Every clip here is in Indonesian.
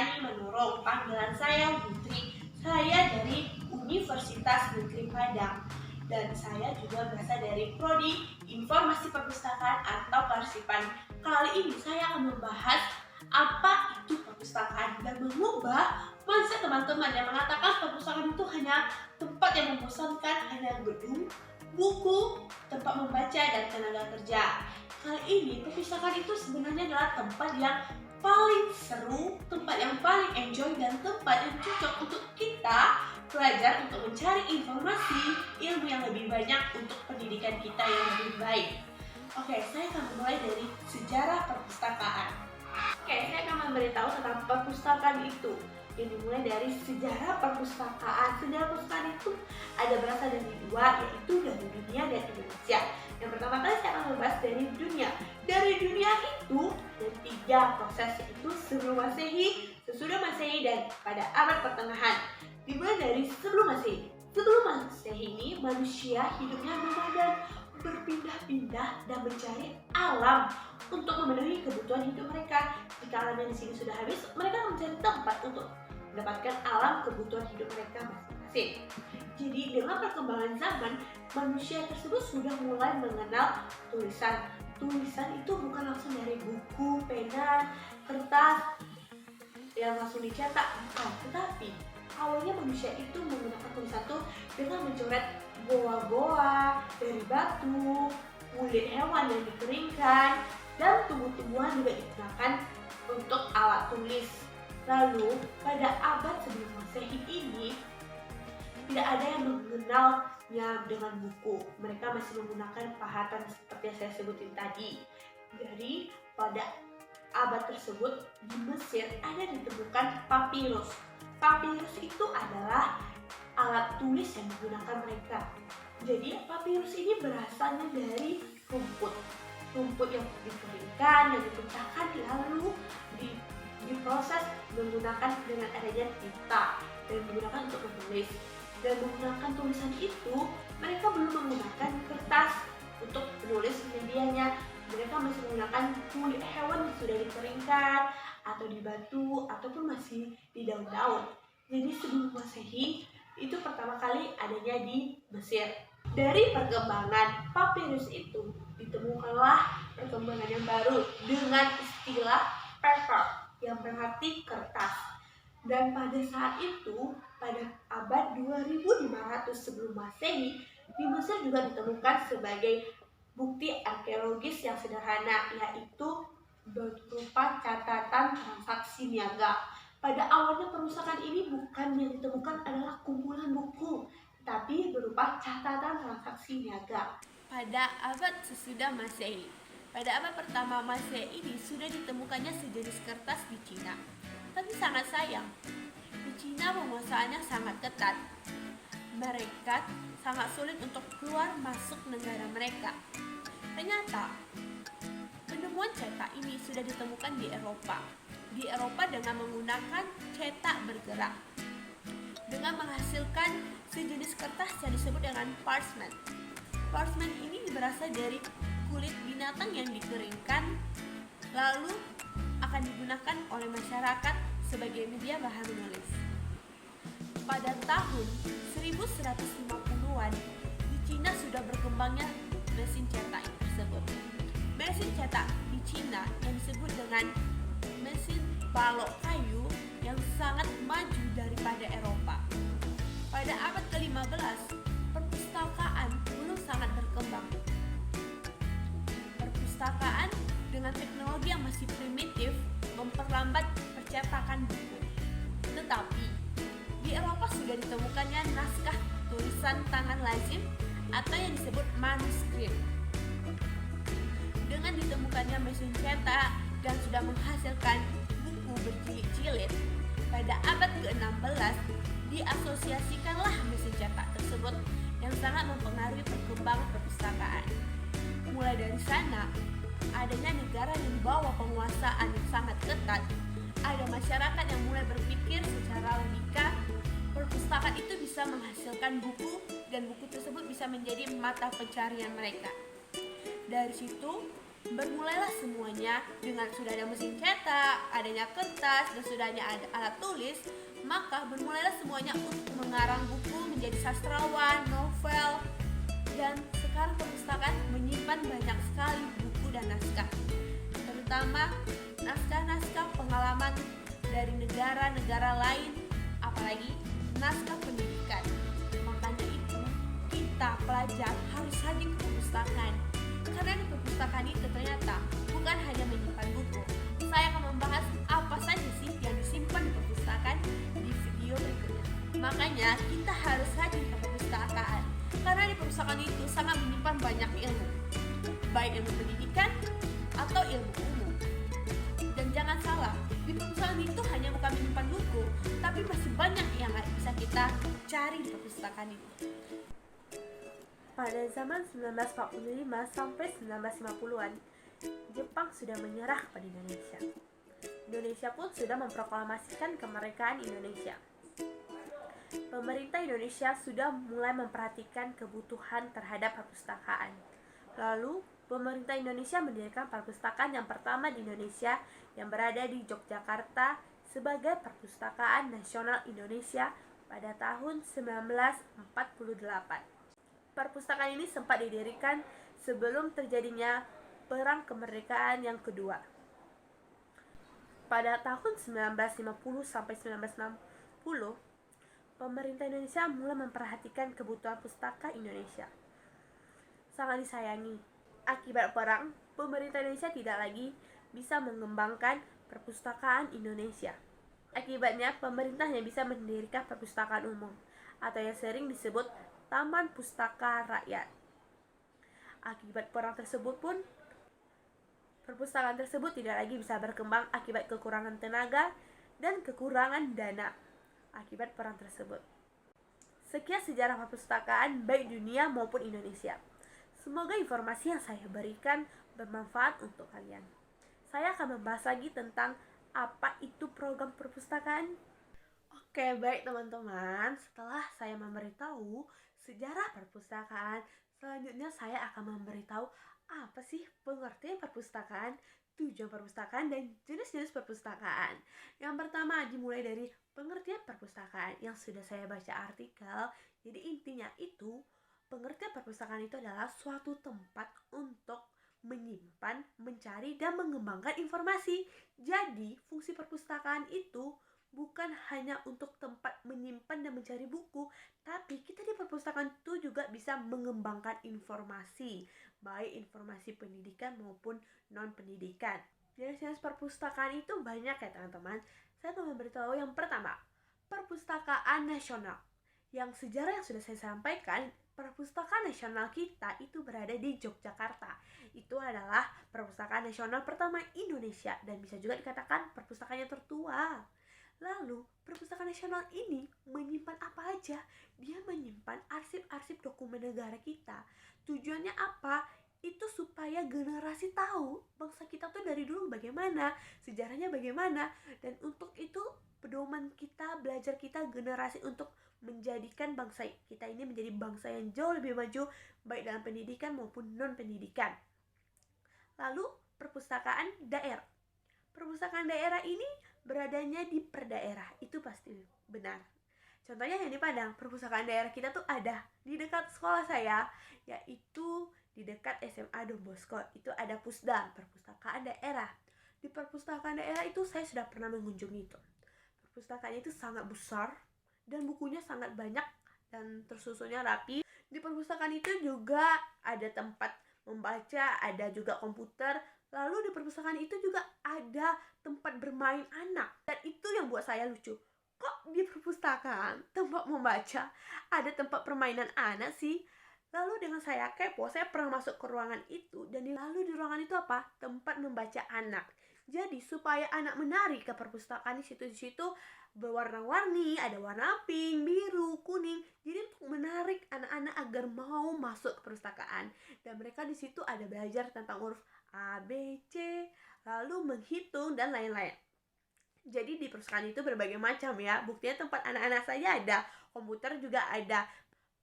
Tani Manurung. Panggilan saya Putri. Saya dari Universitas Negeri Padang. Dan saya juga berasal dari Prodi Informasi Perpustakaan atau Persipan. Kali ini saya akan membahas apa itu perpustakaan dan mengubah mindset teman-teman yang mengatakan perpustakaan itu hanya tempat yang membosankan, hanya gedung, buku, tempat membaca, dan tenaga kerja. Kali ini perpustakaan itu sebenarnya adalah tempat yang paling seru, tempat yang paling enjoy, dan tempat yang cocok untuk kita belajar untuk mencari informasi, ilmu yang lebih banyak untuk pendidikan kita yang lebih baik. Oke, saya akan mulai dari sejarah perpustakaan. Saya akan memberitahu tentang perpustakaan itu. Yang dimulai dari sejarah perpustakaan. Sejarah perpustakaan itu ada berasal dari dua, yaitu dari dunia dan Indonesia. Yang pertama kali saya akan membahas dari dunia. Dari dunia itu ada 3 proses, yaitu sebelum Masehi, sesudah Masehi, dan pada abad pertengahan. Dimulai dari sebelum Masehi. Sebelum Masehi ini manusia hidupnya nomaden, berpindah-pindah dan mencari alam untuk memenuhi kebutuhan hidup mereka. Jika alamnya di sini sudah habis, mereka mencari tempat untuk mendapatkan alam kebutuhan hidup mereka masing-masing. Jadi dengan perkembangan zaman, manusia tersebut sudah mulai mengenal tulisan. Tulisan itu bukan langsung dari buku, pena, kertas yang langsung dicetak, bukan. Tetapi awalnya manusia itu menggunakan tulisan itu dengan mencoret goa-goa dari batu, kulit hewan yang dikeringkan, dan tumbuh-tumbuhan juga digunakan untuk alat tulis. Lalu pada abad sebelum Masehi ini tidak ada yang mengenalnya dengan buku. Mereka masih menggunakan pahatan seperti yang saya sebutin tadi. Jadi pada abad tersebut di Mesir ada ditemukan papirus. Papirus itu adalah alat tulis yang digunakan mereka. Jadi papirus ini berasalnya dari rumput yang dikeringkan, yang dipecahkan, lalu diproses menggunakan dengan adanya tinta dan digunakan untuk menulis. Dan menggunakan tulisan itu, mereka belum menggunakan kertas untuk menulis medianya. Mereka masih menggunakan kulit hewan yang sudah dikeringkan, atau di batu, ataupun masih di daun-daun. Jadi sebelum Masehi itu pertama kali adanya di Mesir. Dari perkembangan papirus itu ditemukanlah perkembangan yang baru dengan istilah paper yang berarti kertas. Dan pada saat itu, pada abad 2500 sebelum Masehi, di Mesir juga ditemukan sebagai bukti arkeologis yang sederhana, yaitu berupa catatan transaksi niaga. Pada awalnya perpustakaan ini bukan yang ditemukan adalah kumpulan buku, tapi berupa catatan transaksi niaga. Pada abad sesudah Masehi, pada abad pertama Masehi ini sudah ditemukannya sejenis kertas di Cina. Tapi sangat sayang, di Cina penguasaannya sangat ketat. Mereka sangat sulit untuk keluar masuk negara mereka. Ternyata penemuan cetak ini sudah ditemukan di Eropa. Di Eropa dengan menggunakan cetak bergerak, dengan menghasilkan sejenis kertas yang disebut dengan parchment. Parchment ini berasal dari kulit binatang yang dikeringkan, lalu akan digunakan oleh masyarakat sebagai media bahan menulis. Pada tahun 1150-an, di Cina sudah berkembangnya mesin cetak tersebut. Mesin cetak di Cina yang disebut dengan mesin balok kayu yang sangat maju daripada Eropa. Pada abad ke-15, perpustakaan belum sangat berkembang. Perpustakaan dengan teknologi yang masih primitif memperlambat percetakan buku. Tetapi di Eropa sudah ditemukannya naskah tulisan tangan lazim atau yang disebut manuskrip. Dengan ditemukannya mesin cetak dan sudah menghasilkan buku berjilid-jilid, pada abad ke-16 diasosiasikanlah mesin cetak tersebut yang sangat mempengaruhi perkembangan perpustakaan. Mulai dari sana, adanya negara yang membawa penguasaan yang sangat ketat, ada masyarakat yang mulai berpikir secara logika, perpustakaan itu bisa menghasilkan buku dan buku tersebut bisa menjadi mata pencarian mereka. Dari situ, Bermulailah semuanya dengan sudah ada mesin cetak, adanya kertas, dan sudahnya ada alat tulis, maka bermulailah semuanya untuk mengarang buku menjadi sastrawan, novel, dan sekarang perpustakaan menyimpan banyak sekali buku dan naskah, terutama naskah-naskah pengalaman dari negara-negara lain, apalagi naskah pendidikan. Makanya itu kita pelajar harus rajin ke perpustakaan, karena di perpustakaan itu ternyata bukan hanya menyimpan buku. Saya akan membahas apa saja sih yang disimpan di perpustakaan di video berikutnya. Makanya kita harus rajin ke perpustakaan, karena di perpustakaan itu sangat menyimpan banyak ilmu, baik ilmu pendidikan atau ilmu umum. Dan jangan salah, di perpustakaan itu hanya bukan menyimpan buku, tapi masih banyak yang bisa kita cari di perpustakaan itu. Pada zaman 1945 sampai 1950-an, Jepang sudah menyerah kepada Indonesia. Indonesia pun sudah memproklamasikan kemerdekaan Indonesia. Pemerintah Indonesia sudah mulai memperhatikan kebutuhan terhadap perpustakaan. Lalu, pemerintah Indonesia mendirikan perpustakaan yang pertama di Indonesia yang berada di Yogyakarta sebagai Perpustakaan Nasional Indonesia pada tahun 1948. Perpustakaan ini sempat didirikan sebelum terjadinya Perang Kemerdekaan yang kedua. Pada tahun 1950 sampai 1960, pemerintah Indonesia mulai memperhatikan kebutuhan pustaka Indonesia. Sangat disayangi, akibat perang, pemerintah Indonesia tidak lagi bisa mengembangkan perpustakaan Indonesia. Akibatnya, pemerintah hanya bisa mendirikan perpustakaan umum, atau yang sering disebut Taman Pustaka Rakyat. Akibat perang tersebut pun, perpustakaan tersebut tidak lagi bisa berkembang akibat kekurangan tenaga dan kekurangan dana akibat perang tersebut. Sekian sejarah perpustakaan baik dunia maupun Indonesia. Semoga informasi yang saya berikan bermanfaat untuk kalian. Saya akan membahas lagi tentang apa itu program perpustakaan. Oke, baik teman-teman. Setelah saya memberitahu sejarah perpustakaan, selanjutnya saya akan memberitahu apa sih pengertian perpustakaan, tujuan perpustakaan, dan jenis-jenis perpustakaan. Yang pertama dimulai dari pengertian perpustakaan yang sudah saya baca artikel. Jadi intinya itu, pengertian perpustakaan itu adalah suatu tempat untuk menyimpan, mencari, dan mengembangkan informasi. Jadi fungsi perpustakaan itu bukan hanya untuk tempat menyimpan dan mencari buku, tapi kita di perpustakaan itu juga bisa mengembangkan informasi, baik informasi pendidikan maupun non-pendidikan. Jenis-jenis perpustakaan itu banyak ya teman-teman. Saya akan memberitahu yang pertama, perpustakaan nasional. Yang sejarah yang sudah saya sampaikan, perpustakaan nasional kita itu berada di Yogyakarta. Itu adalah perpustakaan nasional pertama Indonesia dan bisa juga dikatakan perpustakaan yang tertua. Lalu, perpustakaan nasional ini menyimpan apa aja? Dia menyimpan arsip-arsip dokumen negara kita. Tujuannya apa? Itu supaya generasi tahu bangsa kita tuh dari dulu bagaimana, sejarahnya bagaimana. Dan untuk itu, pedoman kita, belajar kita, generasi untuk menjadikan bangsa kita ini menjadi bangsa yang jauh lebih maju, baik dalam pendidikan maupun non-pendidikan. Lalu, perpustakaan daerah. Perpustakaan daerah ini beradanya di per daerah, itu pasti benar. Contohnya yang di Padang, perpustakaan daerah kita tuh ada di dekat sekolah saya, yaitu di dekat SMA Don Bosco. Itu ada Pusda, perpustakaan daerah. Di perpustakaan daerah itu saya sudah pernah mengunjungi itu. Perpustakaannya itu sangat besar dan bukunya sangat banyak dan tersusunnya rapi. Di perpustakaan itu juga ada tempat membaca, ada juga komputer. Lalu di perpustakaan itu juga ada tempat bermain anak. Dan itu yang buat saya lucu. Kok di perpustakaan, tempat membaca, ada tempat permainan anak sih? Lalu dengan saya kepo, saya pernah masuk ke ruangan itu. Dan lalu di ruangan itu apa? Tempat membaca anak. Jadi supaya anak menarik ke perpustakaan di situ berwarna-warni, ada warna pink, biru, kuning. Jadi untuk menarik anak-anak agar mau masuk ke perpustakaan. Dan mereka di situ ada belajar tentang huruf A, B, C, lalu menghitung dan lain-lain. Jadi di perpustakaan itu berbagai macam ya. Buktinya tempat anak-anak saja ada, komputer juga ada.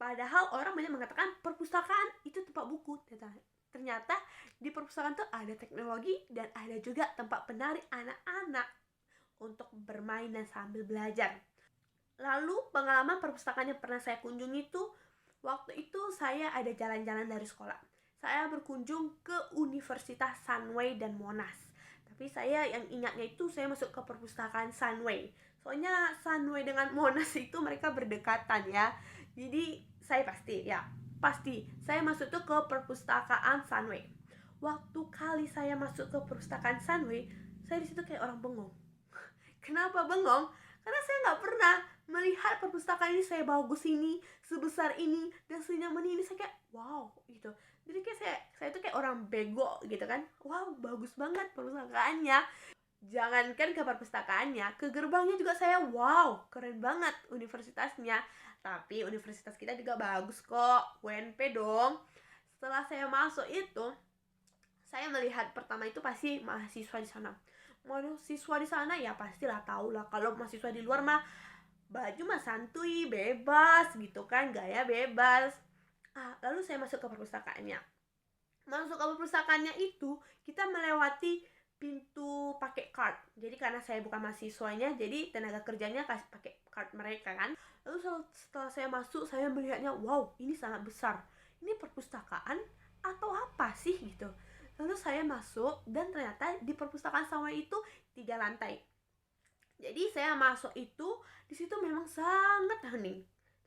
Padahal orang banyak mengatakan perpustakaan itu tempat buku. ternyata di perpustakaan tuh ada teknologi dan ada juga tempat menarik anak-anak untuk bermain dan sambil belajar. Lalu pengalaman perpustakaan yang pernah saya kunjungi itu, waktu itu saya ada jalan-jalan dari sekolah. Saya berkunjung ke Universitas Sunway dan Monash. Tapi saya yang ingatnya itu saya masuk ke perpustakaan Sunway. Soalnya Sunway dengan Monash itu mereka berdekatan ya. Jadi saya pasti saya masuk tuh ke perpustakaan Sunway. Waktu kali saya masuk ke perpustakaan Sunway, saya di situ kayak orang bengong. Kenapa bengong? Karena saya nggak pernah melihat perpustakaan ini saya bagus ini, sebesar ini, dan senyaman ini. Saya kayak wow gitu. Jadi kayak saya tuh kayak orang bego gitu kan. Wow, bagus banget perpustakaannya. Jangankan ke perpustakaannya, ke gerbangnya juga saya wow, keren banget universitasnya. Tapi universitas kita juga bagus kok, UNP dong. Setelah saya masuk itu, saya melihat pertama itu pasti mahasiswa di sana. Mahasiswa di sana ya pastilah tahu lah, kalau mahasiswa di luar mah baju mah santuy, bebas gitu kan, gaya bebas. Lalu saya masuk ke perpustakaannya. Masuk ke perpustakaannya itu kita melewati pintu pakai card. Jadi karena saya bukan mahasiswanya, jadi tenaga kerjanya kasih pakai card mereka kan. Lalu setelah saya masuk, saya melihatnya, wow, ini sangat besar. Ini perpustakaan atau apa sih gitu. Lalu saya masuk dan ternyata di perpustakaan sama itu 3 lantai. Jadi saya masuk itu, di situ memang sangat hening.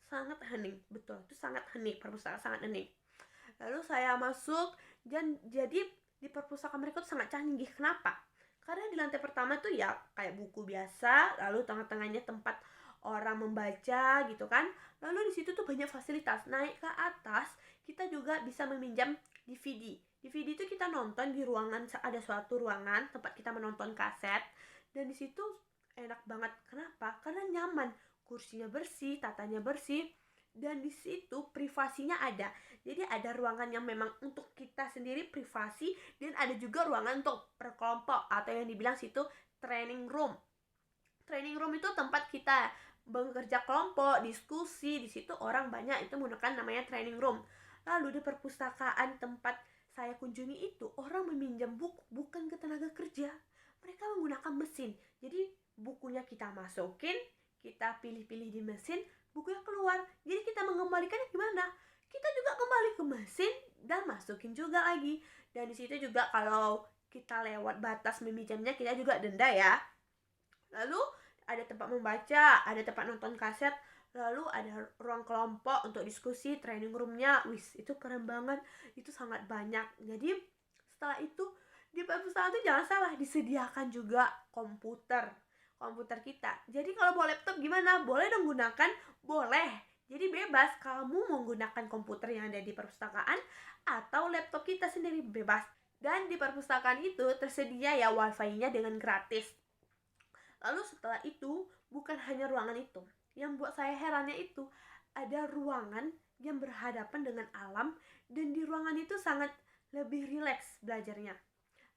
Sangat hening, betul. Itu sangat hening, perpustakaan sangat hening. Lalu saya masuk dan jadi di perpustakaan mereka tuh sangat canggih. Kenapa? Karena di lantai pertama tuh ya kayak buku biasa, lalu tengah-tengahnya tempat orang membaca gitu kan. Lalu di situ tuh banyak fasilitas. Naik ke atas kita juga bisa meminjam DVD. DVD itu kita nonton di ruangan, ada suatu ruangan tempat kita menonton kaset, dan di situ enak banget. Kenapa? Karena nyaman, kursinya bersih, tatanya bersih, dan di situ privasinya ada. Jadi ada ruangan yang memang untuk kita sendiri privasi, dan ada juga ruangan untuk berkelompok atau yang dibilang situ training room. Training room itu tempat kita bekerja kelompok, diskusi. Di situ orang banyak, itu menggunakan namanya training room. Lalu di perpustakaan tempat saya kunjungi itu, orang meminjam buku bukan ke tenaga kerja. Mereka menggunakan mesin. Jadi bukunya kita masukin, kita pilih-pilih di mesin, bukunya keluar. Jadi kita mengembalikannya gimana? Kita juga kembali ke mesin dan masukin juga lagi. Dan di situ juga kalau kita lewat batas meminjamnya, kita juga denda ya. Lalu ada tempat membaca, ada tempat nonton kaset, lalu ada ruang kelompok untuk diskusi, training roomnya, itu keren banget, itu sangat banyak. Jadi setelah itu di perpustakaan itu jangan salah, disediakan juga komputer kita. Jadi kalau mau laptop gimana? Boleh dong gunakan? Boleh. Jadi bebas, kamu mau menggunakan komputer yang ada di perpustakaan atau laptop kita sendiri, bebas. Dan di perpustakaan itu tersedia ya wifi-nya dengan gratis. Lalu setelah itu, bukan hanya ruangan itu. Yang buat saya herannya itu, ada ruangan yang berhadapan dengan alam, dan di ruangan itu sangat lebih rileks belajarnya,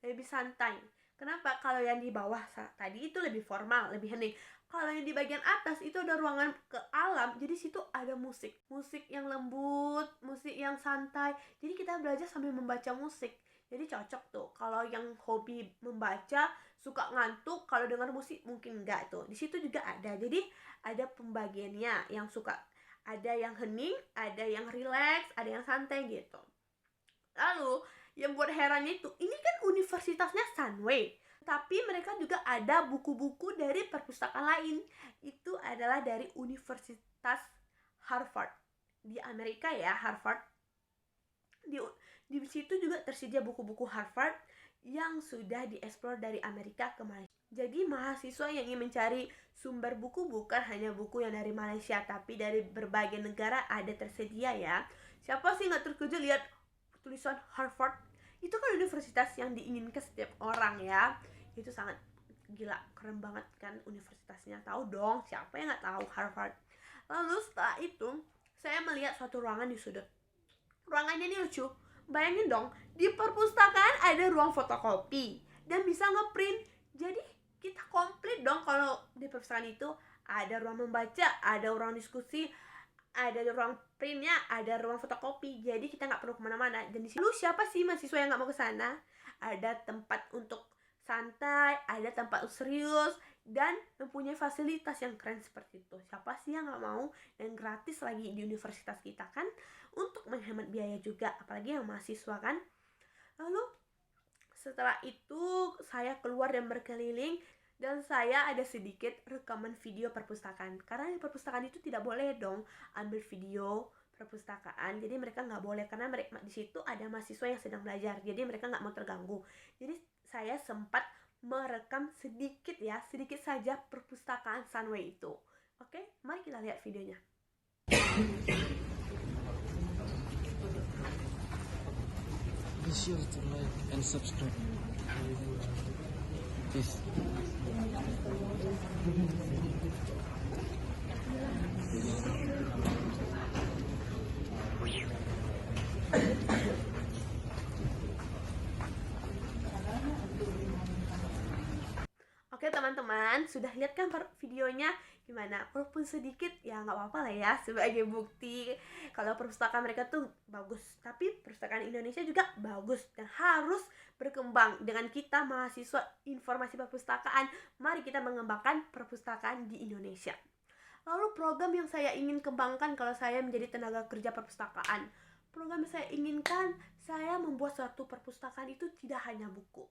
lebih santai. Kenapa? Kalau yang di bawah tadi itu lebih formal, lebih hening. Kalau yang di bagian atas itu ada ruangan ke alam, jadi situ ada musik yang lembut, musik yang santai. Jadi kita belajar sambil membaca musik. Jadi cocok tuh kalau yang hobi membaca, suka ngantuk, kalau dengar musik mungkin enggak tuh. Di situ juga ada. Jadi ada pembagiannya, yang suka ada yang hening, ada yang rileks, ada yang santai gitu. Lalu yang buat herannya itu, ini kan universitasnya Sunway, tapi mereka juga ada buku-buku dari perpustakaan lain. Itu adalah dari Universitas Harvard di Amerika ya, Harvard. Di situ juga tersedia buku-buku Harvard yang sudah dieksplor dari Amerika ke Malaysia. Jadi mahasiswa yang ingin mencari sumber buku bukan hanya buku yang dari Malaysia, tapi dari berbagai negara ada tersedia ya. Siapa sih nggak terkejut lihat tulisan Harvard? Itu kan universitas yang diinginkan setiap orang ya. Itu sangat gila, keren banget kan universitasnya. Tahu dong, siapa yang nggak tahu Harvard? Lalu setelah itu saya melihat suatu ruangan di sudut. Ruangannya ini lucu. Bayangin dong, di perpustakaan ada ruang fotokopi dan bisa ngeprint. Jadi kita komplit dong kalau di perpustakaan itu ada ruang membaca, ada ruang diskusi, ada ruang printnya, ada ruang fotokopi, jadi kita nggak perlu kemana-mana. Dan di situ siapa sih mahasiswa yang nggak mau ke sana? Ada tempat untuk santai, ada tempat untuk serius, dan mempunyai fasilitas yang keren seperti itu. Siapa sih yang nggak mau? Dan gratis lagi di universitas kita kan, untuk menghemat biaya juga, apalagi yang mahasiswa kan. Lalu setelah itu saya keluar dan berkeliling, dan saya ada sedikit rekaman video perpustakaan, karena di perpustakaan itu tidak boleh dong ambil video perpustakaan, jadi mereka nggak boleh, karena mereka di situ ada mahasiswa yang sedang belajar, jadi mereka nggak mau terganggu. Jadi saya sempat merekam sedikit saja perpustakaan Sunway itu. Oke, mari kita lihat videonya. Be sure to like and subscribe. Peace. Oke teman-teman, sudah lihat kan videonya? Gimana? Walaupun sedikit ya nggak apa-apa lah ya, sebagai bukti kalau perpustakaan mereka tuh bagus. Tapi perpustakaan Indonesia juga bagus dan harus berkembang. Dengan kita mahasiswa informasi perpustakaan, mari kita mengembangkan perpustakaan di Indonesia. Lalu program yang saya ingin kembangkan kalau saya menjadi tenaga kerja perpustakaan, program yang saya inginkan, saya membuat suatu perpustakaan itu tidak hanya buku.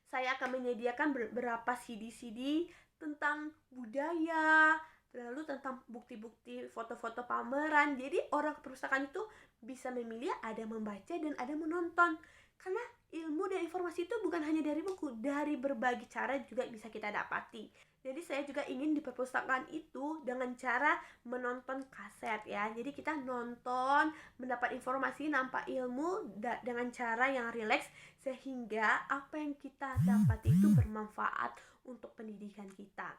Saya akan menyediakan beberapa CD-CD tentang budaya, lalu tentang bukti-bukti foto-foto pameran. Jadi orang ke perpustakaan itu bisa memilih ada membaca dan ada menonton. Karena ilmu dan informasi itu bukan hanya dari buku, dari berbagai cara juga bisa kita dapati. Jadi saya juga ingin di perpustakaan itu dengan cara menonton kaset ya. Jadi kita nonton, mendapat informasi, nampak ilmu dengan cara yang rileks, sehingga apa yang kita dapat itu bermanfaat untuk pendidikan kita.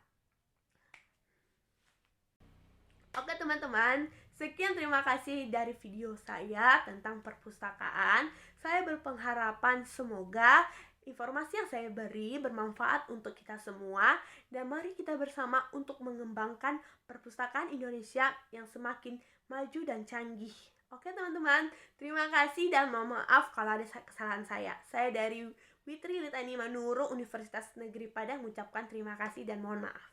Oke teman-teman, sekian terima kasih dari video saya tentang perpustakaan. Saya berpengharapan semoga informasi yang saya beri bermanfaat untuk kita semua, dan mari kita bersama untuk mengembangkan perpustakaan Indonesia yang semakin maju dan canggih. Oke teman-teman, terima kasih dan mohon maaf kalau ada kesalahan saya. Saya dari Witri Litani Manurung Universitas Negeri Padang mengucapkan terima kasih dan mohon maaf.